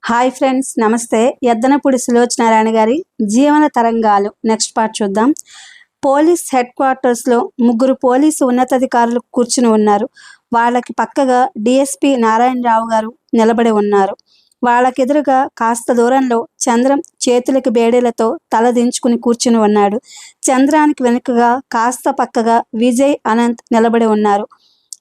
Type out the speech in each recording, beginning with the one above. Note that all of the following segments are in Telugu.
హాయ్ ఫ్రెండ్స్, నమస్తే. ఎద్దనపూడి సులోచనారాయణ గారి జీవన తరంగాలు నెక్స్ట్ పార్ట్ చూద్దాం. పోలీస్ హెడ్ క్వార్టర్స్లో ముగ్గురు పోలీసు ఉన్నతాధికారులు కూర్చుని ఉన్నారు. వాళ్ళకి పక్కగా డిఎస్పి నారాయణరావు గారు నిలబడి ఉన్నారు. వాళ్ళకెదురుగా కాస్త దూరంలో చంద్రం చేతులకి బేడీలతో తల దించుకుని కూర్చుని ఉన్నాడు. చంద్రానికి వెనుకగా కాస్త పక్కగా విజయ్, అనంత్ నిలబడి ఉన్నారు.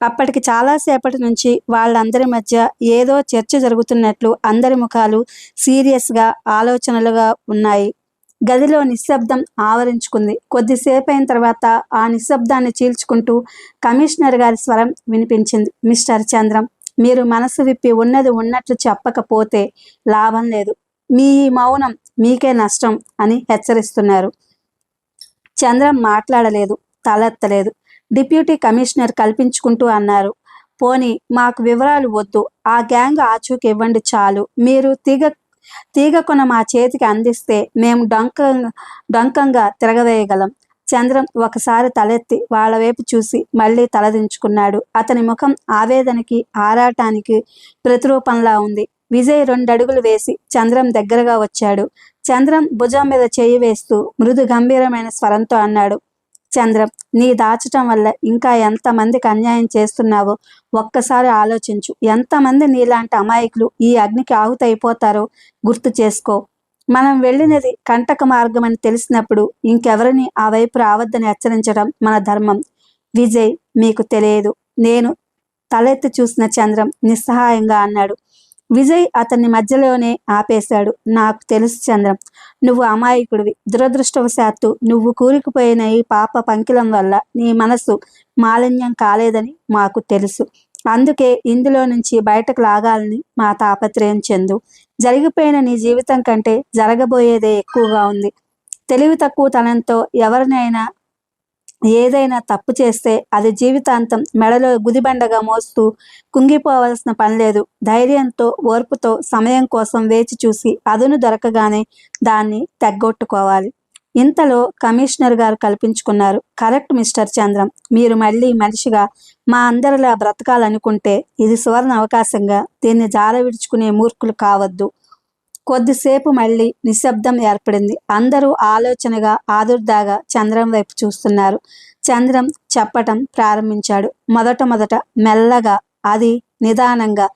అప్పటికి చాలాసేపటి నుంచి వాళ్ళందరి మధ్య ఏదో చర్చ జరుగుతున్నట్లు అందరి ముఖాలు సీరియస్గా ఆలోచనలుగా ఉన్నాయి. గదిలో నిశ్శబ్దం ఆవరించుకుంది. కొద్దిసేపు అయిన తర్వాత ఆ నిశ్శబ్దాన్ని చీల్చుకుంటూ కమిషనర్ గారి స్వరం వినిపించింది. మిస్టర్ చంద్రం, మీరు మనసు విప్పి ఉన్నది ఉన్నట్లు చెప్పకపోతే లాభం లేదు. మీ మౌనం మీకే నష్టం అని హెచ్చరిస్తున్నారు. చంద్రం మాట్లాడలేదు, తలెత్తలేదు. డిప్యూటీ కమిషనర్ కల్పించుకుంటూ అన్నారు, పోనీ మాకు వివరాలు వద్దు. ఆ గ్యాంగ్ ఆచూకీ ఇవ్వండి చాలు. మీరు తీగ కొన మా చేతికి అందిస్తే మేము డొంకంగా తిరగవేయగలం. చంద్రం ఒకసారి తలెత్తి వాళ్ళ వైపు చూసి మళ్ళీ తలదించుకున్నాడు. అతని ముఖం ఆవేదనకి, ఆరాటానికి ప్రతిరూపంలా ఉంది. విజయ్ 2 అడుగులు వేసి చంద్రం దగ్గరగా వచ్చాడు. చంద్రం భుజం మీద చేయి వేస్తూ మృదు గంభీరమైన స్వరంతో అన్నాడు, చంద్రం, నీ దాచటం వల్ల ఇంకా ఎంతమందికి అన్యాయం చేస్తున్నావో ఒక్కసారి ఆలోచించు. ఎంతమంది నీలాంటి అమాయకులు ఈ అగ్నికి ఆహుతైపోతారో గుర్తు చేసుకో. మనం వెళ్ళినది కంటక మార్గం అని తెలిసినప్పుడు ఇంకెవరిని ఆ వైపు రావద్దని హెచ్చరించడం మన ధర్మం. విజయ్, మీకు తెలియదు. నేను తలెత్తి చూసిన చంద్రం నిస్సహాయంగా అన్నాడు. విజయ్ అతన్ని మధ్యలోనే ఆపేశాడు. నాకు తెలుసు చంద్రం, నువ్వు అమాయకుడివి. దురదృష్టవశాత్తు నువ్వు కూరుకుపోయిన ఈ పాప పంకిలం వల్ల నీ మనసు మాలిన్యం కాలేదని మాకు తెలుసు. అందుకే ఇందులో నుంచి బయటకు లాగాలని మా తాపత్రయం చెందు. జరిగిపోయిన నీ జీవితం కంటే జరగబోయేదే ఎక్కువగా ఉంది. తెలివి తక్కువతనంతో ఎవరినైనా ఏదైనా తప్పు చేస్తే అది జీవితాంతం మెడలో గుదిబండగా మోస్తూ కుంగిపోవలసిన పని లేదు. ధైర్యంతో, ఓర్పుతో సమయం కోసం వేచి చూసి అదును దొరకగానే దాన్ని తెగ్గొట్టుకోవాలి. ఇంతలో కమిషనర్ గారు కల్పించుకున్నారు. కరెక్ట్ మిస్టర్ చంద్రం, మీరు మళ్ళీ మనిషిగా మా అందరిలా బ్రతకాలనుకుంటే ఇది సువర్ణ అవకాశంగా దీన్ని జార విడుచుకునే మూర్ఖులు కావద్దు. కొద్దిసేపు మళ్ళీ నిశ్శబ్దం ఏర్పడింది. అందరూ ఆలోచనగా, ఆదుర్దాగా చంద్రం వైపు చూస్తున్నారు. చంద్రం చెప్పటం ప్రారంభించాడు. మొదట మెల్లగా, అది నిదానంగా,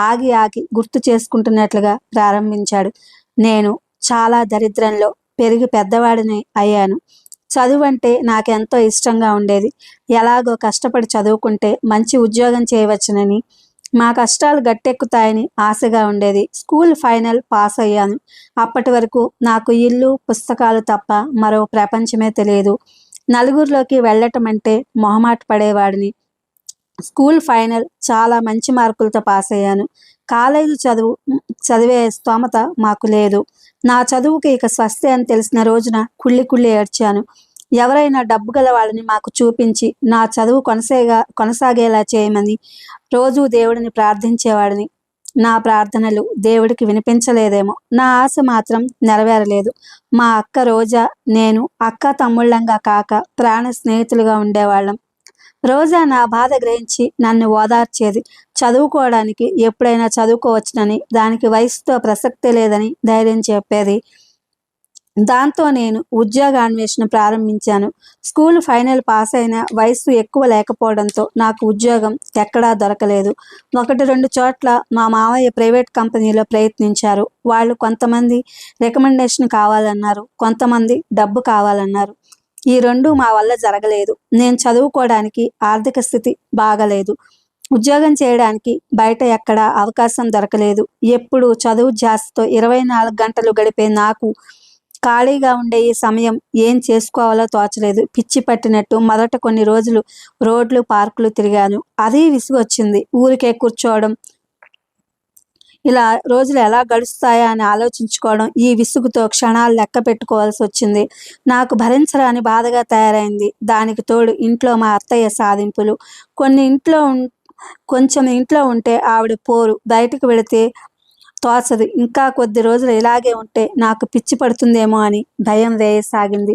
ఆగి ఆగి గుర్తు చేసుకుంటున్నట్లుగా ప్రారంభించాడు. నేను చాలా దరిద్రంలో పెరిగి పెద్దవాడిని అయ్యాను. చదువు అంటే నాకెంతో ఇష్టంగా ఉండేది. ఎలాగో కష్టపడి చదువుకుంటే మంచి ఉద్యోగం చేయవచ్చునని, మా కష్టాలు గట్టెక్కుతాయని ఆశగా ఉండేది. స్కూల్ ఫైనల్ పాస్ అయ్యాను. అప్పటి వరకు నాకు ఇల్లు, పుస్తకాలు తప్ప మరో ప్రపంచమే తెలియదు. నలుగురిలోకి వెళ్ళటం అంటే మొహమాట పడేవాడిని. స్కూల్ ఫైనల్ చాలా మంచి మార్కులతో పాస్ అయ్యాను. కాలేజీ చదివే స్తోమత మాకు లేదు. నా చదువుకి ఇక స్వస్తి అని తెలిసిన రోజున కుళ్ళి ఏడ్చాను. ఎవరైనా డబ్బు గల వాళ్ళని మాకు చూపించి నా చదువు కొనసాగేలా చేయమని రోజు దేవుడిని ప్రార్థించేవాడిని. నా ప్రార్థనలు దేవుడికి వినిపించలేదేమో. నా ఆశ మాత్రం నెరవేరలేదు. మా అక్క రోజా, నేను అక్క తమ్ముళ్ళంగా కాక ప్రాణ స్నేహితులుగా ఉండేవాళ్ళం. రోజా నా బాధ గ్రహించి నన్ను ఓదార్చేది. చదువుకోవడానికి ఎప్పుడైనా చదువుకోవచ్చునని, దానికి వయసుతో ప్రసక్తే లేదని ధైర్యం చెప్పేది. దాంతో నేను ఉద్యోగాన్వేషణ ప్రారంభించాను. స్కూల్ ఫైనల్ పాస్ అయిన వయసు ఎక్కువ లేకపోవడంతో నాకు ఉద్యోగం ఎక్కడా దొరకలేదు. 1-2 చోట్ల మా మావయ్య ప్రైవేట్ కంపెనీలో ప్రయత్నించారు. వాళ్ళు కొంతమంది రికమెండేషన్ కావాలన్నారు, కొంతమంది డబ్బు కావాలన్నారు. ఈ 2 మా వల్ల జరగలేదు. నేను చదువుకోవడానికి ఆర్థిక స్థితి బాగలేదు. ఉద్యోగం చేయడానికి బయట ఎక్కడా అవకాశం దొరకలేదు. ఎప్పుడు చదువు ధ్యాసతో 24 గంటలు గడిపే నాకు ఖాళీగా ఉండే ఈ సమయం ఏం చేసుకోవాలో తోచలేదు. పిచ్చి పట్టినట్టు మొదట కొన్ని రోజులు రోడ్లు, పార్కులు తిరిగాను. అది విసుగొచ్చింది. ఊరికే కూర్చోవడం, ఇలా రోజులు ఎలా గడుస్తాయా అని ఆలోచించుకోవడం, ఈ విసుగుతో క్షణాలు లెక్క పెట్టుకోవాల్సి వచ్చింది. నాకు భరించరాని బాధగా తయారైంది. దానికి తోడు ఇంట్లో మా అత్తయ్య సాధింపులు. కొంచెం ఇంట్లో ఉంటే ఆవిడ పోరు, బయటకు వెళితే తోచదు. ఇంకా కొద్ది రోజులు ఇలాగే ఉంటే నాకు పిచ్చి పడుతుందేమో అని భయం వేయసాగింది.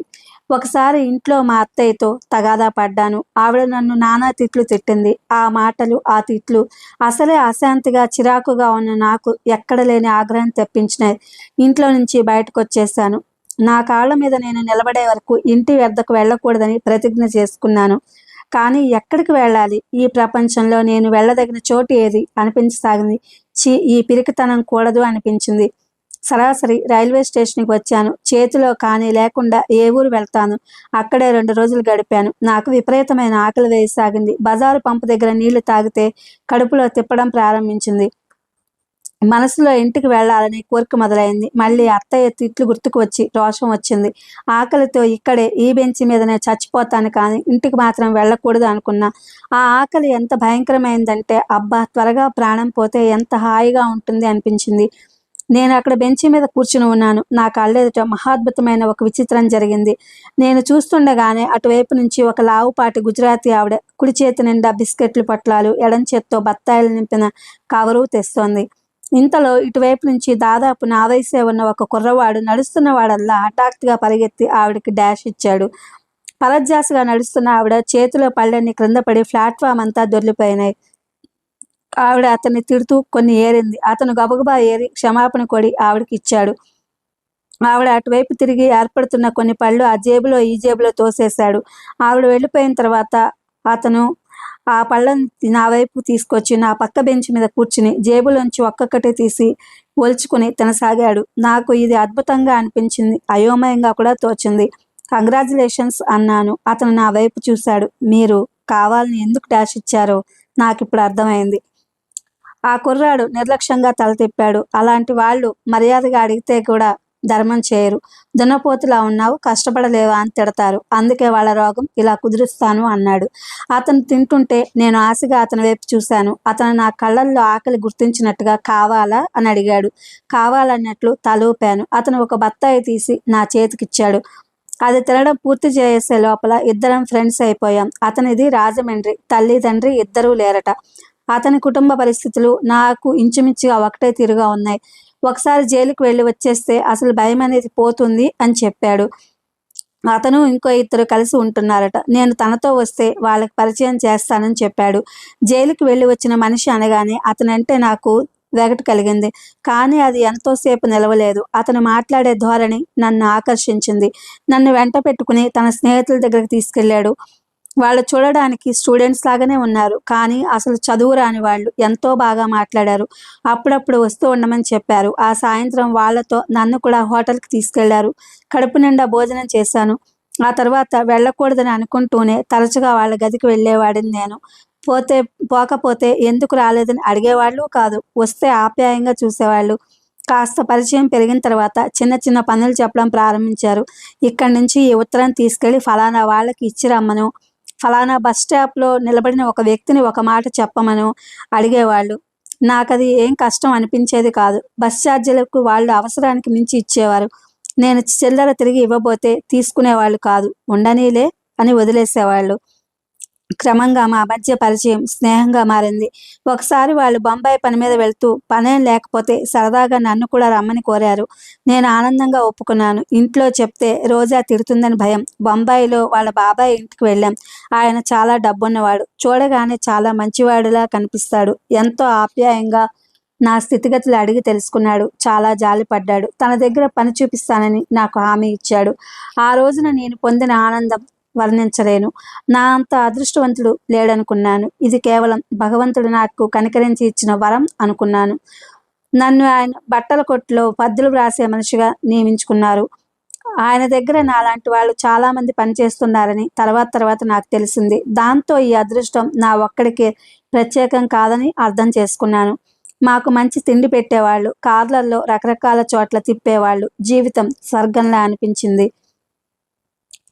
ఒకసారి ఇంట్లో మా అత్తయ్యతో తగాదా పడ్డాను. ఆవిడ నన్ను నానా తిట్లు తిట్టింది. ఆ మాటలు, ఆ తిట్లు అసలే అశాంతిగా, చిరాకుగా ఉన్న నాకు ఎక్కడ లేని ఆగ్రహం తెప్పించినాయి. ఇంట్లో నుంచి బయటకొచ్చేశాను. నా కాళ్ళ మీద నేను నిలబడే వరకు ఇంటి వద్దకు వెళ్ళకూడదని ప్రతిజ్ఞ చేసుకున్నాను. కానీ ఎక్కడికి వెళ్ళాలి? ఈ ప్రపంచంలో నేను వెళ్ళదగిన చోటు ఏది అనిపించసాగింది. ఈ పిరికితనం కూడదు అనిపించింది. సరాసరి రైల్వే స్టేషన్కి వచ్చాను. చేతిలో కానీ లేకుండా ఏ ఊరు వెళ్తాను? అక్కడే 2 రోజులు గడిపాను. నాకు విపరీతమైన ఆకలి వేయసాగింది. బజారు పంపు దగ్గర నీళ్లు తాగితే కడుపులో తిప్పడం ప్రారంభించింది. మనసులో ఇంటికి వెళ్ళాలని కోరిక మొదలైంది. మళ్ళీ అత్తయ్య తిట్లు గుర్తుకు వచ్చి రోషం వచ్చింది. ఆకలితో ఇక్కడే ఈ బెంచి మీదనే చచ్చిపోతాను కానీ ఇంటికి మాత్రం వెళ్ళకూడదు అనుకున్నా. ఆ ఆకలి ఎంత భయంకరమైందంటే అబ్బా, త్వరగా ప్రాణం పోతే ఎంత హాయిగా ఉంటుంది అనిపించింది. నేను అక్కడ బెంచి మీద కూర్చుని ఉన్నాను. నా కళ్ళెదుట మహాద్భుతమైన ఒక విచిత్రం జరిగింది. నేను చూస్తుండగానే అటువైపు నుంచి ఒక లావుపాటి గుజరాతీ ఆవిడ కుడి చేతి నిండా బిస్కెట్లు పొట్లాలు, ఎడం చేత్తో బత్తాయిలు నింపిన కవరు తెస్తోంది. ఇంతలో ఇటువైపు నుంచి దాదాపు నా వయసే ఉన్న ఒక కుర్రవాడు నడుస్తున్న వాడల్లా హఠాత్తుగా పరిగెత్తి ఆవిడకి డాష్ ఇచ్చాడు. పరధ్యాసగా నడుస్తున్న ఆవిడ చేతిలో పళ్ళన్నీ క్రింద పడి ప్లాట్ఫామ్ అంతా దొర్లిపోయినాయి. ఆవిడ అతన్ని తిడుతూ కొన్ని ఏరింది. అతను గబగబా ఏరి క్షమాపణ కొడి ఆవిడకి ఇచ్చాడు. ఆవిడ అటువైపు తిరిగి ఏర్పడుతున్న కొన్ని పళ్ళు ఆ జేబులో ఈ జేబులో తోసేశాడు. ఆవిడ వెళ్ళిపోయిన తర్వాత అతను ఆ పళ్ళను నా వైపు తీసుకొచ్చి నా పక్క బెంచ్ మీద కూర్చుని జేబులోంచి ఒక్కొక్కటి తీసి ఒలుచుకుని తినసాగాడు. నాకు ఇది అద్భుతంగా అనిపించింది. అయోమయంగా కూడా తోచింది. కంగ్రాచులేషన్స్ అన్నాను. అతను నా వైపు చూశాడు. మీరు కావాలని ఎందుకు డాష్ ఇచ్చారో నాకిప్పుడు అర్థమైంది. ఆ కుర్రాడు నిర్లక్ష్యంగా తల తిప్పాడు. అలాంటి వాళ్ళు మర్యాదగా అడిగితే కూడా ధర్మం చేయరు. దున్నపోతులా ఉన్నావు, కష్టపడలేవా అని తిడతారు. అందుకే వాళ్ళ రోగం ఇలా కుదురుస్తాను అన్నాడు. అతను తింటుంటే నేను ఆశగా అతని వైపు చూశాను. అతను నా కళ్ళల్లో ఆకలి గుర్తించినట్టుగా కావాలా అని అడిగాడు. కావాలన్నట్లు తలూపాను. అతను ఒక బత్తాయి తీసి నా చేతికిచ్చాడు. అది తినడం పూర్తి చేసే లోపల ఇద్దరం ఫ్రెండ్స్ అయిపోయాం. అతనిది రాజమండ్రి. తల్లి తండ్రి ఇద్దరూ లేరట. అతని కుటుంబ పరిస్థితులు నాకు ఇంచుమించుగా ఒకటే తీరుగా ఉన్నాయి. ఒకసారి జైలుకి వెళ్ళి వచ్చేస్తే అసలు భయం అనేది పోతుంది అని చెప్పాడు. అతను ఇంకో ఇద్దరు కలిసి ఉంటున్నారట. నేను తనతో వస్తే వాళ్ళకి పరిచయం చేస్తానని చెప్పాడు. జైలుకి వెళ్ళి వచ్చిన మనిషి అనగానే అతనంటే నాకు వెగటు కలిగింది. కానీ అది ఎంతోసేపు నిలవలేదు. అతను మాట్లాడే ధోరణి నన్ను ఆకర్షించింది. నన్ను వెంట పెట్టుకుని తన స్నేహితుల దగ్గరికి తీసుకెళ్ళాడు. వాళ్ళు చూడడానికి స్టూడెంట్స్ లాగానే ఉన్నారు. కానీ అసలు చదువు రాని వాళ్ళు. ఎంతో బాగా మాట్లాడారు. అప్పుడప్పుడు వస్తూ ఉండమని చెప్పారు. ఆ సాయంత్రం వాళ్ళతో నన్ను కూడా హోటల్కి తీసుకెళ్లారు. కడుపు నిండా భోజనం చేశాను. ఆ తర్వాత వెళ్ళకూడదని అనుకుంటూనే తరచుగా వాళ్ళ గదికి వెళ్ళేవాడిని నేను. పోకపోతే ఎందుకు రాలేదని అడిగేవాళ్ళు కాదు. వస్తే ఆప్యాయంగా చూసేవాళ్ళు. కాస్త పరిచయం పెరిగిన తర్వాత చిన్న చిన్న పనులు చెప్పడం ప్రారంభించారు. ఇక్కడి నుంచి ఈ ఉత్తరం తీసుకెళ్లి ఫలానా వాళ్ళకి ఇచ్చి రమ్మను, ఫలానా బస్ స్టాప్లో నిలబడిన ఒక వ్యక్తిని ఒక మాట చెప్పమను అడిగేవాళ్ళు. నాకది ఏం కష్టం అనిపించేది కాదు. బస్ ఛార్జీలకు వాళ్ళు అవసరానికి మించి ఇచ్చేవారు. నేను చిల్లర తిరిగి ఇవ్వబోతే తీసుకునేవాళ్ళు కాదు. ఉండనీలే అని వదిలేసేవాళ్ళు. క్రమంగా మా మధ్య పరిచయం స్నేహంగా మారింది. ఒకసారి వాళ్ళు బొంబాయి పని మీద వెళ్తూ పనేం లేకపోతే సరదాగా నన్ను కూడా రమ్మని కోరారు. నేను ఆనందంగా ఒప్పుకున్నాను. ఇంట్లో చెప్తే రోజా తిడుతుందని భయం. బొంబాయిలో వాళ్ళ బాబాయ్ ఇంటికి వెళ్ళాం. ఆయన చాలా డబ్బున్నవాడు. చూడగానే చాలా మంచివాడిలా కనిపిస్తాడు. ఎంతో ఆప్యాయంగా నా స్థితిగతులు అడిగి తెలుసుకున్నాడు. చాలా జాలిపడ్డాడు. తన దగ్గర పని చూపిస్తానని నాకు హామీ ఇచ్చాడు. ఆ రోజున నేను పొందిన ఆనందం వర్ణించలేను. నా అంత అదృష్టవంతుడు లేడనుకున్నాను. ఇది కేవలం భగవంతుడు నాకు కనికరించి ఇచ్చిన వరం అనుకున్నాను. నన్ను ఆయన బట్టల కొట్టులో పద్దులు వ్రాసే మనిషిగా నియమించుకున్నారు. ఆయన దగ్గర నాలాంటి వాళ్ళు చాలామంది పనిచేస్తున్నారని తర్వాత నాకు తెలిసింది. దాంతో ఈ అదృష్టం నా ఒక్కడికే ప్రత్యేకం కాదని అర్థం చేసుకున్నాను. మాకు మంచి తిండి పెట్టేవాళ్ళు, కార్లల్లో రకరకాల చోట్ల తిప్పేవాళ్ళు. జీవితం స్వర్గంలా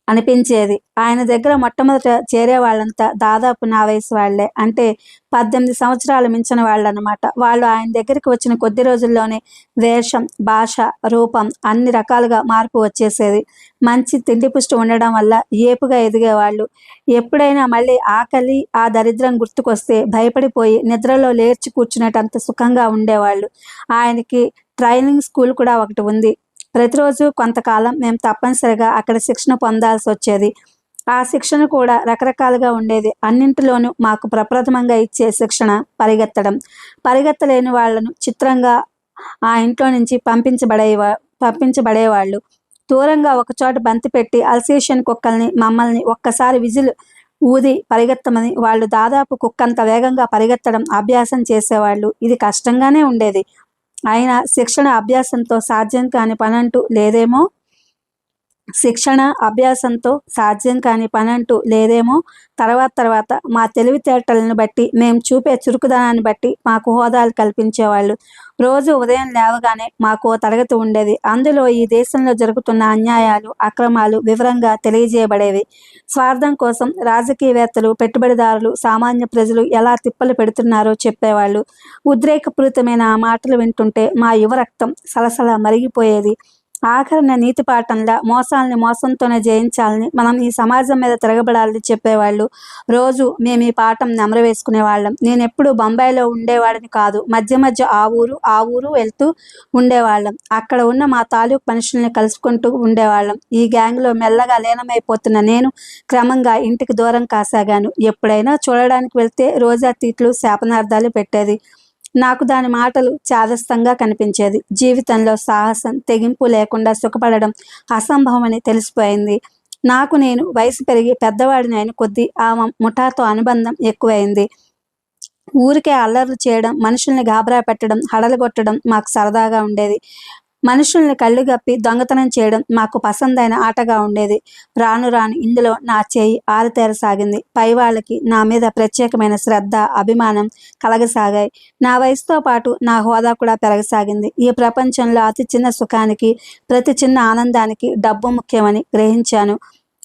అనిపించేది. ఆయన దగ్గర మొట్టమొదట చేరే వాళ్ళంతా దాదాపు నా వయసు వాళ్లే. అంటే 18 సంవత్సరాలు మించిన వాళ్ళనమాట. వాళ్ళు ఆయన దగ్గరికి వచ్చిన కొద్ది రోజుల్లోనే వేషం, భాష, రూపం అన్ని రకాలుగా మార్పు వచ్చేసేది. మంచి తిండి పుష్టి ఉండడం వల్ల ఏపుగా ఎదిగేవాళ్ళు. ఎప్పుడైనా మళ్ళీ ఆకలి, ఆ దరిద్రం గుర్తుకొస్తే భయపడిపోయి నిద్రలో లేర్చి కూర్చునేటంత సుఖంగా ఉండేవాళ్ళు. ఆయనకి ట్రైనింగ్ స్కూల్ కూడా ఒకటి ఉంది. ప్రతిరోజు కొంతకాలం మేము తప్పనిసరిగా అక్కడ శిక్షణ పొందాల్సి వచ్చేది. ఆ శిక్షణ కూడా రకరకాలుగా ఉండేది. అన్నింటిలోనూ మాకు ప్రప్రథమంగా ఇచ్చే శిక్షణ పరిగెత్తడం. పరిగెత్తలేని వాళ్ళను చిత్రంగా ఆ ఇంట్లో నుంచి పంపించబడేవాళ్ళు. దూరంగా ఒకచోట బంతి పెట్టి అల్సేషియన్ కుక్కల్ని మమ్మల్ని ఒక్కసారి విజిల్ ఊది పరిగెత్తమని వాళ్ళు దాదాపు కుక్కంత వేగంగా పరిగెత్తడం అభ్యాసం చేసేవాళ్ళు. ఇది కష్టంగానే ఉండేది. అయినా శిక్షణ అభ్యాసంతో సాధ్యం కాని పనంటూ లేదేమో తర్వాత మా తెలివితేటలను బట్టి మేము చూపే చురుకుదనాన్ని బట్టి మాకు హోదాలు కల్పించేవాళ్ళు. రోజు ఉదయం లేవగానే మాకు ఓ తరగతి ఉండేది. అందులో ఈ దేశంలో జరుగుతున్న అన్యాయాలు, అక్రమాలు వివరంగా తెలియజేయబడేవి. స్వార్థం కోసం రాజకీయవేత్తలు, పెట్టుబడిదారులు, సామాన్య ప్రజలు ఎలా తిప్పలు పెడుతున్నారో చెప్పేవాళ్ళు. ఉద్రేకపూరితమైన ఆ మాటలు వింటుంటే మా యువ రక్తం సలసల మరిగిపోయేది. ఆఖరణ నీతి పాఠంలా మోసాలని మోసంతోనే జయించాలని, మనం ఈ సమాజం మీద తిరగబడాలని చెప్పేవాళ్ళు. రోజు మేము ఈ పాఠం నెమరవేసుకునేవాళ్ళం. నేను ఎప్పుడు బొంబాయిలో ఉండేవాడిని కాదు. మధ్య మధ్య ఆ ఊరు వెళ్తూ ఉండేవాళ్ళం. అక్కడ ఉన్న మా తాలూకు మనుషుల్ని కలుసుకుంటూ ఉండేవాళ్ళం. ఈ గ్యాంగ్లో మెల్లగా లీనమైపోతున్న నేను క్రమంగా ఇంటికి దూరం కాసాగాను. ఎప్పుడైనా చూడడానికి వెళ్తే రోజా తీట్లు, శాపనార్థాలు పెట్టేది. నాకు దాని మాటలు చాదస్తంగా కనిపించేది. జీవితంలో సాహసం, తెగింపు లేకుండా సుఖపడడం అసంభవమని తెలిసిపోయింది. నేను వయసు పెరిగి పెద్దవాడిని అయిన కొద్దీ ఆ ముఠాతో అనుబంధం ఎక్కువైంది. ఊరికే అల్లర్లు చేయడం, మనుషుల్ని గాబరా పెట్టడం, హడలగొట్టడం మాకు సరదాగా ఉండేది. మనుషుల్ని కళ్ళుగప్పి దొంగతనం చేయడం మాకు పసందైన ఆటగా ఉండేది. రాను రాను ఇందులో నా చేయి ఆరితేరసాగింది. పై వాళ్ళకి నా మీద ప్రత్యేకమైన శ్రద్ధ, అభిమానం కలగసాగాయి. నా వయసుతో పాటు నా హోదా కూడా పెరగసాగింది. ఈ ప్రపంచంలో అతి చిన్న సుఖానికి, ప్రతి చిన్న ఆనందానికి డబ్బు ముఖ్యమని గ్రహించాను.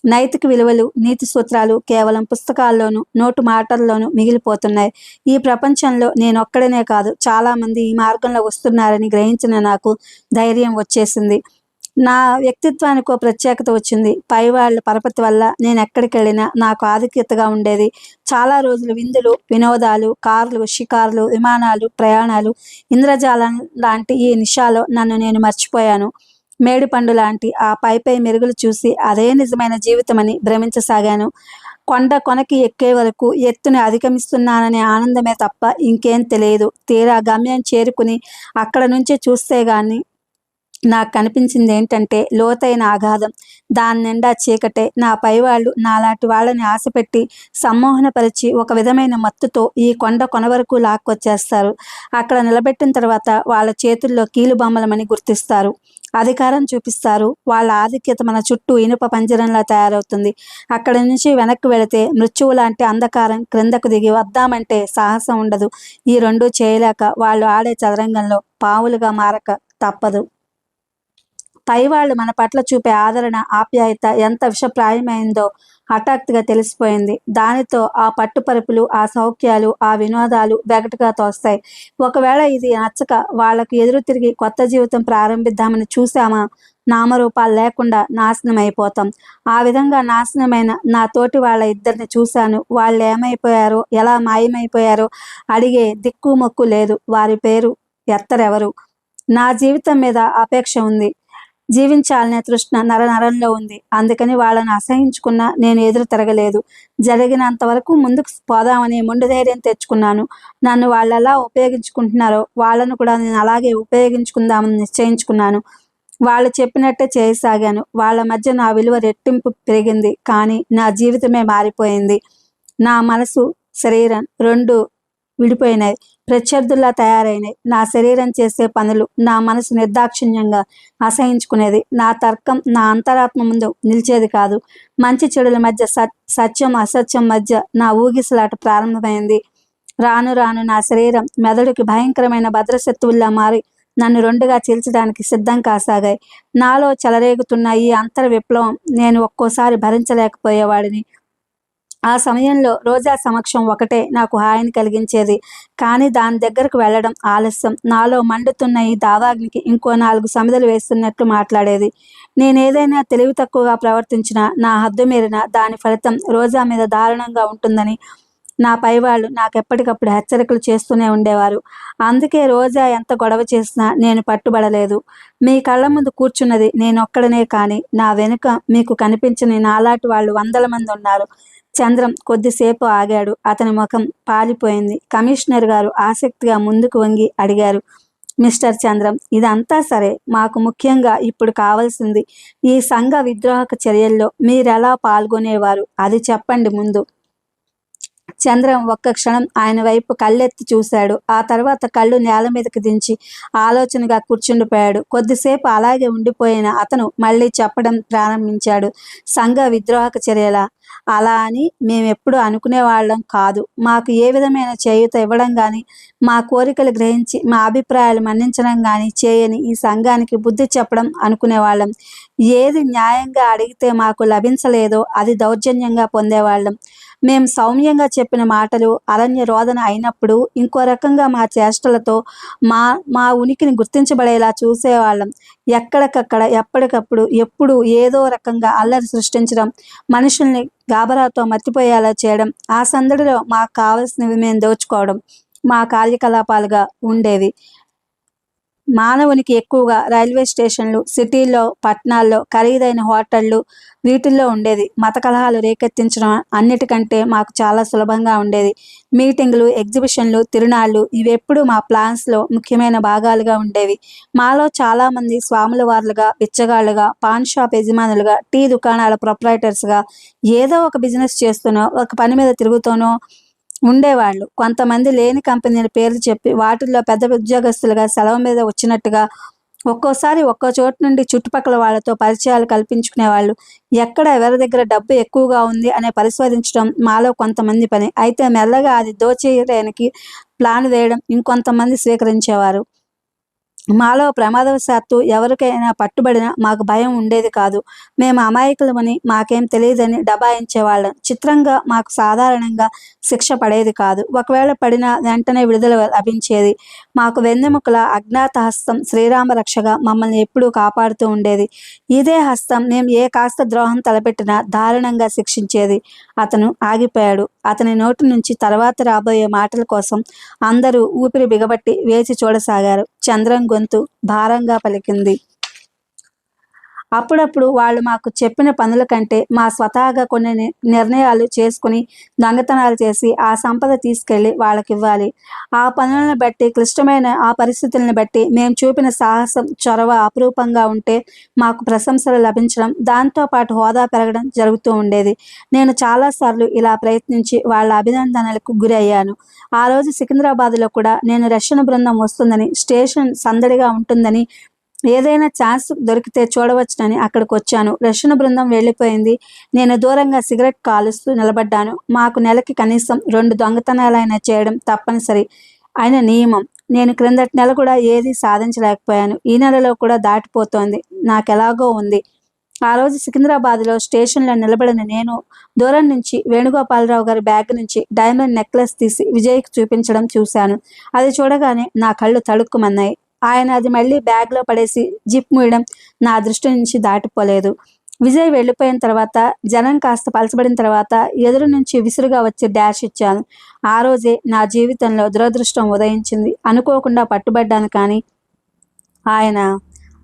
నైతిక విలువలు, నీతి సూత్రాలు కేవలం పుస్తకాల్లోనూ, నోటు మాటల్లోనూ మిగిలిపోతున్నాయి. ఈ ప్రపంచంలో నేనొక్కడనే కాదు, చాలామంది ఈ మార్గంలో వస్తున్నారని గ్రహించిన నాకు ధైర్యం వచ్చేసింది. నా వ్యక్తిత్వానికో ప్రత్యేకత వచ్చింది. పైవాళ్ల పరపతి వల్ల నేను ఎక్కడికి వెళ్ళినా నాకు ఆధిక్యతగా ఉండేది. చాలా రోజులు విందులు, వినోదాలు, కార్లు, షికార్లు, విమానాలు, ప్రయాణాలు, ఇంద్రజాలం లాంటి ఈ నిషాలో నన్ను నేను మర్చిపోయాను. మేడిపండు లాంటి ఆ పై మెరుగులు చూసి అదే నిజమైన జీవితమని భ్రమించసాగాను. కొనకి ఎక్కే వరకు ఎత్తుని అధిగమిస్తున్నాననే ఆనందమే తప్ప ఇంకేం తెలియదు. తీరా గమ్యం చేరుకుని అక్కడ నుంచి చూస్తే గాని నాకు కనిపించింది ఏంటంటే లోతైన అగాధం. దాని నిండా చీకటే. నా పైవాళ్ళు నాలాంటి వాళ్ళని ఆశపెట్టి సమ్మోహనపరిచి ఒక విధమైన మత్తుతో ఈ కొన వరకు లాక్కొచ్చేస్తారు. అక్కడ నిలబెట్టిన తర్వాత వాళ్ళ చేతుల్లో కీలుబొమ్మలమని గుర్తిస్తారు, అధికారం చూపిస్తారు. వాళ్ళ ఆధిక్యత మన చుట్టూ ఇనుప పంజరంలా తయారవుతుంది. అక్కడి నుంచి వెనక్కి వెళితే మృత్యువు లాంటి అంధకారం, క్రిందకు దిగి వద్దామంటే సాహసం ఉండదు. ఈ రెండూ చేయలేక వాళ్ళు ఆడే చదరంగంలో పావులుగా మారక తప్పదు. పైవాళ్ళు మన పట్ల చూపే ఆదరణ, ఆప్యాయత ఎంత విషప్రాయమైందో హఠాత్తుగా తెలిసిపోయింది. దానితో ఆ పట్టుపరుపులు, ఆ సౌఖ్యాలు, ఆ వినోదాలు వెగటుగా తోస్తాయి. ఒకవేళ ఇది నచ్చక వాళ్ళకు ఎదురు తిరిగి కొత్త జీవితం ప్రారంభిద్దామని చూసామా, నామరూపాలు లేకుండా నాశనం అయిపోతాం. ఆ విధంగా నాశనమైన నా తోటి వాళ్ళ ఇద్దరిని చూశాను. వాళ్ళు ఏమైపోయారో, ఎలా మాయమైపోయారో అడిగే దిక్కు మొక్కు లేదు. వారి పేరు ఎత్తరెవరు. నా జీవితం మీద అపేక్ష ఉంది. జీవించాలనే తృష్ణ నరంలో ఉంది. అందుకని వాళ్ళని అసహించుకున్నా నేను ఎదురు తిరగలేదు. జరిగినంత వరకు ముందుకు పోదామని మొండి ధైర్యం తెచ్చుకున్నాను. నన్ను వాళ్ళు ఎలా ఉపయోగించుకుంటున్నారో వాళ్ళను కూడా నేను అలాగే ఉపయోగించుకుందామని నిశ్చయించుకున్నాను. వాళ్ళు చెప్పినట్టే చేయసాగాను. వాళ్ళ మధ్య నా విలువ రెట్టింపు పెరిగింది. కానీ నా జీవితమే మారిపోయింది. నా మనసు, శరీరం రెండు విడిపోయినాయి, ప్రత్యర్థుల్లా తయారైనాయి. నా శరీరం చేసే పనులు నా మనసు నిర్దాక్షిణ్యంగా అసహించుకునేది. నా తర్కం నా అంతరాత్మ ముందు నిలిచేది కాదు. మంచి చెడుల మధ్య, సత్యం అసత్యం మధ్య నా ఊగిసలాట ప్రారంభమైంది. రాను రాను నా శరీరం, మెదడుకి భయంకరమైన భద్రశత్రువుల్లా మారి నన్ను రెండుగా చీల్చడానికి సిద్ధం కాసాగాయి. నాలో చెలరేగుతున్న ఈ అంతర విప్లవం నేను ఒక్కోసారి భరించలేకపోయేవాడిని. ఆ సమయంలో రోజా సమక్షం ఒకటే నాకు హాయిని కలిగించేది. కానీ దాని దగ్గరకు వెళ్ళడం ఆలస్యం. నాలో మండుతున్న ఈ దావాగ్నికి ఇంకో 4 సమిదలు వేస్తున్నట్లు మాట్లాడేది. నేనేదైనా తెలివి తక్కువగా ప్రవర్తించినా, నా హద్దు మీరిన దాని ఫలితం రోజా మీద దారుణంగా ఉంటుందని నా పైవాళ్ళు నాకు ఎప్పటికప్పుడు హెచ్చరికలు చేస్తూనే ఉండేవారు. అందుకే రోజా ఎంత గొడవ చేసినా నేను పట్టుబడలేదు. మీ కళ్ళ ముందు కూర్చున్నది నేనొక్కడనే కానీ నా వెనుక మీకు కనిపించని నాలాంటి వాళ్ళు వందల మంది ఉన్నారు. చంద్రం కొద్దిసేపు ఆగాడు. అతని ముఖం పాలిపోయింది. కమిషనర్ గారు ఆసక్తిగా ముందుకు వంగి అడిగారు, మిస్టర్ చంద్రం, ఇదంతా సరే, మాకు ముఖ్యంగా ఇప్పుడు కావాల్సింది ఈ సంఘ విద్రోహక చర్యల్లో మీరెలా పాల్గొనేవారు అది చెప్పండి ముందు. చంద్రం ఒక్క క్షణం ఆయన వైపు కళ్ళెత్తి చూశాడు. ఆ తర్వాత కళ్ళు నేల మీదకి దించి ఆలోచనగా కూర్చుండిపోయాడు. కొద్దిసేపు అలాగే ఉండిపోయిన అతను మళ్ళీ చెప్పడం ప్రారంభించాడు. సంఘ విద్రోహక చర్యల అలా అని మేమెప్పుడు అనుకునేవాళ్ళం కాదు. మాకు ఏ విధమైన చేయూత ఇవ్వడం కానీ, మా కోరికలు గ్రహించి మా అభిప్రాయాలు మన్నించడం కానీ చేయని ఈ సంఘానికి బుద్ధి చెప్పడం అనుకునేవాళ్ళం. ఏది న్యాయంగా అడిగితే మాకు లభించలేదో అది దౌర్జన్యంగా పొందేవాళ్ళం. మేము సౌమ్యంగా చెప్పిన మాటలు అరణ్య రోదన అయినప్పుడు ఇంకో రకంగా మా చేష్టలతో మా మా ఉనికిని గుర్తించబడేలా చూసేవాళ్ళం. ఎక్కడికక్కడ ఎప్పటికప్పుడు ఎప్పుడు ఏదో రకంగా అల్లరి సృష్టించడం, మనుషుల్ని గాబరాతో మర్చిపోయేలా చేయడం, ఆ సందడిలో మాకు కావలసినవి మేము దోచుకోవడం మా కార్యకలాపాలుగా ఉండేవి. మానవునికి ఎక్కువగా రైల్వే స్టేషన్లు, సిటీల్లో, పట్టణాల్లో ఖరీదైన హోటళ్ళు వీటిల్లో ఉండేది. మత కలహాలు రేకెత్తించడం అన్నిటికంటే మాకు చాలా సులభంగా ఉండేది. మీటింగులు, ఎగ్జిబిషన్లు, తిరునాళ్ళు ఇవెప్పుడు మా ప్లాన్స్లో ముఖ్యమైన భాగాలుగా ఉండేవి. మాలో చాలామంది స్వాముల వార్లుగా, బిచ్చగాళ్లుగా, పాన్ షాప్ యజమానులుగా, టీ దుకాణాల ప్రొప్రైటర్స్గా, ఏదో ఒక బిజినెస్ చేస్తూనో ఒక పని మీద తిరుగుతూనో ఉండేవాళ్ళు. కొంతమంది లేని కంపెనీల పేర్లు చెప్పి వాటిల్లో పెద్ద ఉద్యోగస్తులుగా సెలవు మీద వచ్చినట్టుగా, ఒక్కోసారి ఒక్కో చోటు నుండి చుట్టుపక్కల వాళ్ళతో పరిచయాలు కల్పించుకునేవాళ్ళు. ఎక్కడ ఎవరి దగ్గర డబ్బు ఎక్కువగా ఉంది అనే పరిశోధించడం మాలో కొంతమంది పని. అయితే మెల్లగా అది దోచేయడానికి ప్లాన్ వేయడం ఇంకొంతమంది స్వీకరించేవారు. మాలో ప్రమాదవశాత్తు ఎవరికైనా పట్టుబడినా మాకు భయం ఉండేది కాదు. మేము అమాయకులమని, మాకేం తెలియదని దబాయించేవాళ్ళం. చిత్రంగా మాకు సాధారణంగా శిక్ష పడేది కాదు. ఒకవేళ పడినా వెంటనే విడుదల లభించేది. మాకు వెన్నెముకల అజ్ఞాత హస్తం శ్రీరామ రక్షగా మమ్మల్ని ఎప్పుడూ కాపాడుతూ ఉండేది. ఇదే హస్తం మేము ఏ కాస్త ద్రోహం తలపెట్టినా దారుణంగా శిక్షించేది. అతను ఆగిపోయాడు. అతని నోటి నుంచి తర్వాత రాబోయే మాటల కోసం అందరూ ఊపిరి బిగబట్టి వేచి చూడసాగారు. చంద్రం గొంతు భారంగా పలికింది. అప్పుడప్పుడు వాళ్ళు మాకు చెప్పిన పనుల కంటే మా స్వతహాగా కొన్ని నిర్ణయాలు చేసుకుని దొంగతనాలు చేసి ఆ సంపద తీసుకెళ్ళి వాళ్ళకివ్వాలి. ఆ పనులను బట్టి, క్లిష్టమైన ఆ పరిస్థితులను బట్టి మేము చూపిన సాహసం, చొరవ అపురూపంగా ఉంటే మాకు ప్రశంసలు లభించడం, దాంతోపాటు హోదా పెరగడం జరుగుతూ ఉండేది. నేను చాలాసార్లు ఇలా ప్రయత్నించి వాళ్ళ అభినందనలకు గురి అయ్యాను. ఆ రోజు సికింద్రాబాద్లో కూడా నేను రక్షణ బృందం వస్తుందని, స్టేషన్ సందడిగా ఉంటుందని, ఏదైనా ఛాన్స్ దొరికితే చూడవచ్చునని అక్కడికి వచ్చాను. రక్షణ బృందం వెళ్ళిపోయింది. నేను దూరంగా సిగరెట్ కాలుస్తూ నిలబడ్డాను. మాకు నెలకి కనీసం 2 దొంగతనాలైనా చేయడం తప్పనిసరి అయిన నియమం. నేను క్రిందటి నెల కూడా ఏదీ సాధించలేకపోయాను. ఈ నెలలో కూడా దాటిపోతోంది. నాకెలాగో ఉంది. ఆ రోజు సికింద్రాబాద్లో స్టేషన్లో నిలబడిన నేను దూరం నుంచి వేణుగోపాలరావు గారి బ్యాగ్ నుంచి డైమండ్ నెక్లెస్ తీసి విజయ్కి చూపించడం చూశాను. అది చూడగానే నా కళ్ళు తళుక్కుమన్నాయి. ఆయన అది మళ్ళీ బ్యాగ్లో పడేసి జిప్ మూయడం నా దృష్టి నుంచి దాటిపోలేదు. విజయ్ వెళ్ళిపోయిన తర్వాత, జనం కాస్త పలచబడిన తర్వాత ఎదురు నుంచి విసురుగా వచ్చి డాష్ ఇచ్చాను. ఆ రోజే నా జీవితంలో దురదృష్టం ఉదయించింది. అనుకోకుండా పట్టుబడ్డాను. కానీ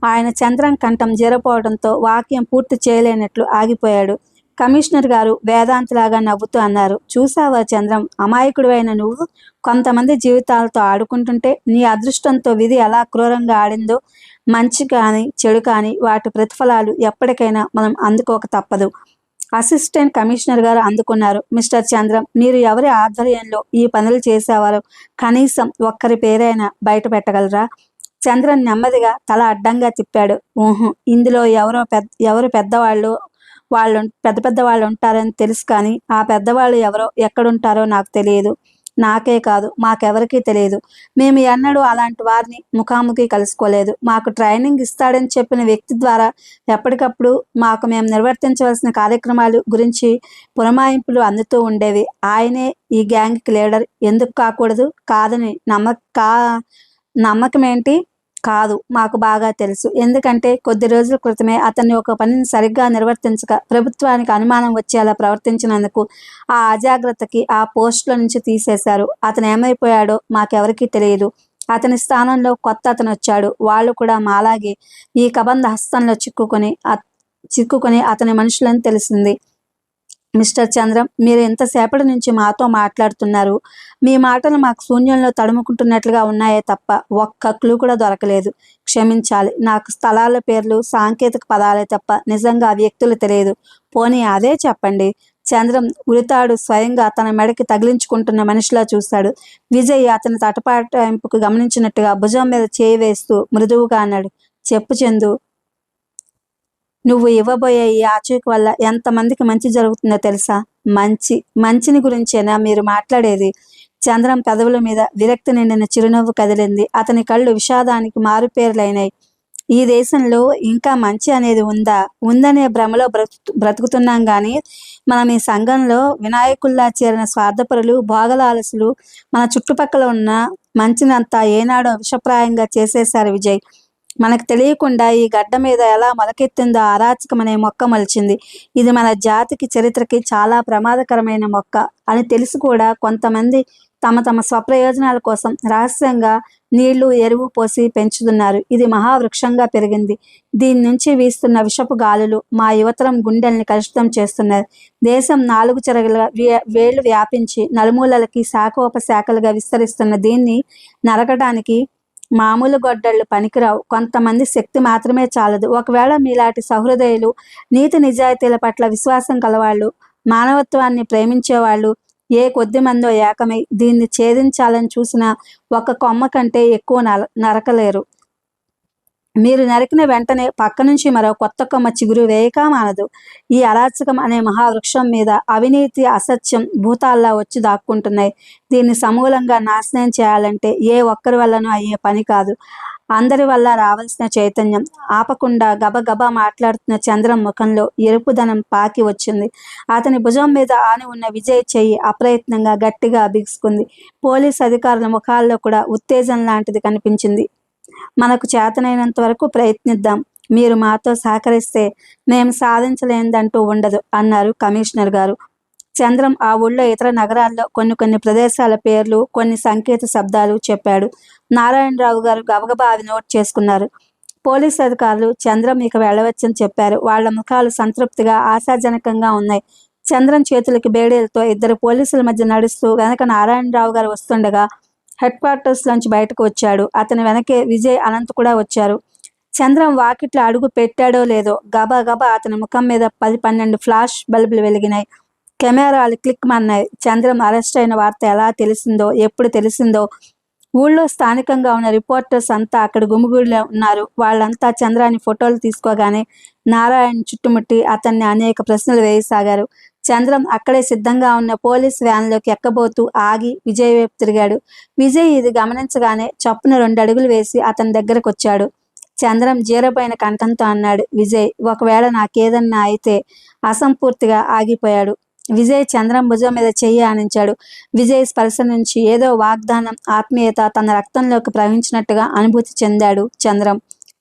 ఆయన చంద్రం కంఠం జీరపోవడంతో వాక్యం పూర్తి చేయలేనట్లు ఆగిపోయాడు. కమిషనర్ గారు వేదాంతిలాగా నవ్వుతూ అన్నారు, చూసావా చంద్రం, అమాయకుడివైన నువ్వు కొంతమంది జీవితాలతో ఆడుకుంటుంటే నీ అదృష్టంతో విధి ఎలా క్రూరంగా ఆడిందో. మంచి కానీ చెడు కానీ వాటి ప్రతిఫలాలు ఎప్పటికైనా మనం అందుకోక తప్పదు. అసిస్టెంట్ కమిషనర్ గారు అందుకున్నారు. మిస్టర్ చంద్రం, మీరు ఎవరి ఆధ్వర్యంలో ఈ పనులు చేసేవారో కనీసం ఒక్కరి పేరైనా బయట పెట్టగలరా? చంద్రన్ నెమ్మదిగా తల అడ్డంగా తిప్పాడు. ఊహు, ఇందులో ఎవరు పెద్దవాళ్ళు పెద్ద పెద్ద వాళ్ళు ఉంటారని తెలుసు, కానీ ఆ పెద్దవాళ్ళు ఎవరో ఎక్కడుంటారో నాకు తెలియదు. నాకే కాదు, మాకెవరికీ తెలియదు. మేము ఎన్నడూ అలాంటి వారిని ముఖాముఖి కలుసుకోలేదు. మాకు ట్రైనింగ్ ఇస్తాడని చెప్పిన వ్యక్తి ద్వారా ఎప్పటికప్పుడు మాకు మేము నిర్వర్తించవలసిన కార్యక్రమాలు గురించి పురమాయింపులు అందుతూ ఉండేవి. ఆయనే ఈ గ్యాంగ్కి లీడర్. ఎందుకు కాకూడదు? కాదని నమ్మకమేంటి? కాదు, మాకు బాగా తెలుసు. ఎందుకంటే కొద్ది రోజుల క్రితమే అతన్ని ఒక పనిని సరిగ్గా నిర్వర్తించక ప్రభుత్వానికి అనుమానం వచ్చేలా ప్రవర్తించినందుకు ఆ అజాగ్రత్తకి ఆ పోస్టులో నుంచి తీసేశారు. అతను ఏమైపోయాడో మాకెవరికీ తెలియదు. అతని స్థానంలో కొత్త అతను వచ్చాడు. వాళ్ళు కూడా మాలాగే ఈ కబంధ హస్తంలో చిక్కుకొని అతని మనుషులని తెలిసింది. మిస్టర్ చంద్రం, మీరు ఎంతసేపటి నుంచి మాతో మాట్లాడుతున్నారు? మీ మాటలు మాకు శూన్యంలో తడుముకుంటున్నట్లుగా ఉన్నాయే తప్ప ఒక్క క్లూ కూడా దొరకలేదు. క్షమించాలి, నాకు స్థలాల పేర్లు సాంకేతిక పదాలే తప్ప నిజంగా ఆ వ్యక్తులు తెలియదు. పోనీ అదే చెప్పండి. చంద్రం ఉరితాడు స్వయంగా తన మెడకి తగిలించుకుంటున్న మనిషిలా చూశాడు. విజయ్ అతని తటపాటాయింపుకు గమనించినట్టుగా భుజం మీద చేయి వేస్తూ మృదువుగా అన్నాడు, చెప్పు చందు, నువ్వు ఇవ్వబోయే ఈ ఆచూకీ వల్ల ఎంతమందికి మంచి జరుగుతుందో తెలుసా? మంచిని గురించేనా మీరు మాట్లాడేది? చంద్రం పెదవుల మీద విరక్తి నిండిన చిరునవ్వు కదిలింది. అతని కళ్ళు విషాదానికి మారుపేర్లైనాయి. ఈ దేశంలో ఇంకా మంచి అనేది ఉందనే భ్రమలో బ్రతుకుతున్నాం కానీ మనం ఈ సంఘంలో వినాయకుల్లా చేరిన స్వార్థపరులు, భోగలాలసులు మన చుట్టుపక్కల ఉన్న మంచినంతా ఏనాడో విషప్రాయంగా చేసేశారు విజయ్. మనకు తెలియకుండా ఈ గడ్డ మీద ఎలా మొలకెత్తిందో అరాచకం అనే మొక్క మలిచింది. ఇది మన జాతికి, చరిత్రకి చాలా ప్రమాదకరమైన మొక్క అని తెలిసి కూడా కొంతమంది తమ స్వప్రయోజనాల కోసం రహస్యంగా నీళ్లు, ఎరువు పోసి పెంచుతున్నారు. ఇది మహావృక్షంగా పెరిగింది. దీని నుంచి వీస్తున్న విషపు గాలులు మా యువతరం గుండెల్ని కలుషితం చేస్తున్నారు. దేశం 4 చెరగుల వేళ్లు వ్యాపించి నలుమూలలకి శాఖోపశాఖలుగా విస్తరిస్తున్న దీన్ని నరకడానికి మామూలు గొడ్డళ్ళు పనికిరావు. కొంతమంది శక్తి మాత్రమే చాలదు. ఒకవేళ మీలాంటి సహృదయులు, నీతి నిజాయితీల పట్ల విశ్వాసం కలవాళ్ళు, మానవత్వాన్ని ప్రేమించేవాళ్ళు ఏ కొద్ది మందో ఏకమై దీన్ని ఛేదించాలని చూసిన ఒక కొమ్మ కంటే ఎక్కువ నరకలేరు. మీరు నరికిన వెంటనే పక్క నుంచి మరో కొత్త కొమ్మ చిగురు వేయక మానదు. ఈ అరాచకం అనే మహావృక్షం మీద అవినీతి, అసత్యం భూతాల్లా వచ్చి దాక్కుంటున్నాయి. దీన్ని సమూలంగా నాశనం చేయాలంటే ఏ ఒక్కరి వల్లనూ అయ్యే పని కాదు. అందరి వల్ల రావాల్సిన చైతన్యం. ఆపకుండా గబగబా మాట్లాడుతున్న చంద్రం ముఖంలో ఎరుపుదనం పాకి వచ్చింది. అతని భుజం మీద ఆని ఉన్న విజయ్ చెయ్యి అప్రయత్నంగా గట్టిగా బిగుసుకుంది. పోలీస్ అధికారుల ముఖాల్లో కూడా ఉత్తేజం లాంటిది కనిపించింది. మనకు చేతనైనంత వరకు ప్రయత్నిద్దాం. మీరు మాతో సహకరిస్తే మేము సాధించలేనిదంటూ ఉండదు అన్నారు కమిషనర్ గారు. చంద్రం ఆ ఊళ్ళో ఇతర నగరాల్లో కొన్ని ప్రదేశాల పేర్లు, కొన్ని సంకేత శబ్దాలు చెప్పాడు. నారాయణరావు గారు గబగబా అవి నోట్ చేసుకున్నారు. పోలీస్ అధికారులు చంద్రం ఇక వెళ్ళవచ్చని చెప్పారు. వాళ్ల ముఖాలు సంతృప్తిగా, ఆశాజనకంగా ఉన్నాయి. చంద్రం చేతులకి బేడీలతో 2 పోలీసుల మధ్య నడుస్తూ వెనక నారాయణరావు గారు వస్తుండగా హెడ్ క్వార్టర్స్ నుంచి బయటకు వచ్చాడు. అతని వెనకే విజయ్, అనంత్ కూడా వచ్చారు. చంద్రం వాకిట్లో అడుగు పెట్టాడో లేదో గబగబా అతని ముఖం మీద 10-12 ఫ్లాష్ బల్బులు వెలిగినాయి. కెమెరాలు క్లిక్ మన్నాయి. చంద్రం అరెస్ట్ అయిన వార్త ఎలా తెలిసిందో, ఎప్పుడు తెలిసిందో ఊళ్ళో స్థానికంగా ఉన్న రిపోర్టర్స్ అంతా అక్కడ గుమిగూడిలో ఉన్నారు. వాళ్ళంతా చంద్రాన్ని ఫోటోలు తీసుకోగానే నారాయణ చుట్టుముట్టి అతన్ని అనేక ప్రశ్నలు వేయసాగారు. చంద్రం అక్కడే సిద్ధంగా ఉన్న పోలీస్ వ్యాన్లోకి ఎక్కబోతూ ఆగి విజయ్ వైపు తిరిగాడు. విజయ్ ఇది గమనించగానే చప్పున 2 అడుగులు వేసి అతని దగ్గరకు వచ్చాడు. చంద్రం జీరపోయిన కంఠంతో అన్నాడు విజయ్. ఒకవేళ నాకేదన్నా అయితే అసంపూర్తిగా ఆగిపోయాడు. విజయ్ చంద్రం భుజం మీద చెయ్యి ఆనించాడు. విజయ్ స్పర్శ నుంచి ఏదో వాగ్దానం, ఆత్మీయత తన రక్తంలోకి ప్రవహించినట్టుగా అనుభూతి చెందాడు చంద్రం.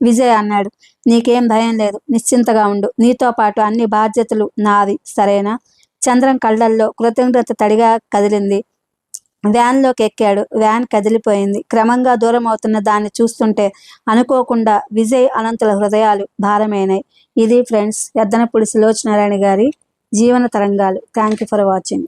విజయ్ అన్నాడు, నీకేం భయం లేదు, నిశ్చింతగా ఉండు. నీతో పాటు అన్ని బాధ్యతలు నావి, సరేనా? చంద్రం కళ్ళల్లో కృతజ్ఞత తడిగా కదిలింది. వ్యాన్లోకి ఎక్కాడు. వ్యాన్ కదిలిపోయింది. క్రమంగా దూరం అవుతున్న దాన్ని చూస్తుంటే అనుకోకుండా విజయ్, అనంతుల హృదయాలు భారమైనాయి. ఇది ఫ్రెండ్స్, ఎద్దనపూడి సులోచనారాయణ గారి జీవన తరంగాలు. Thank you for watching.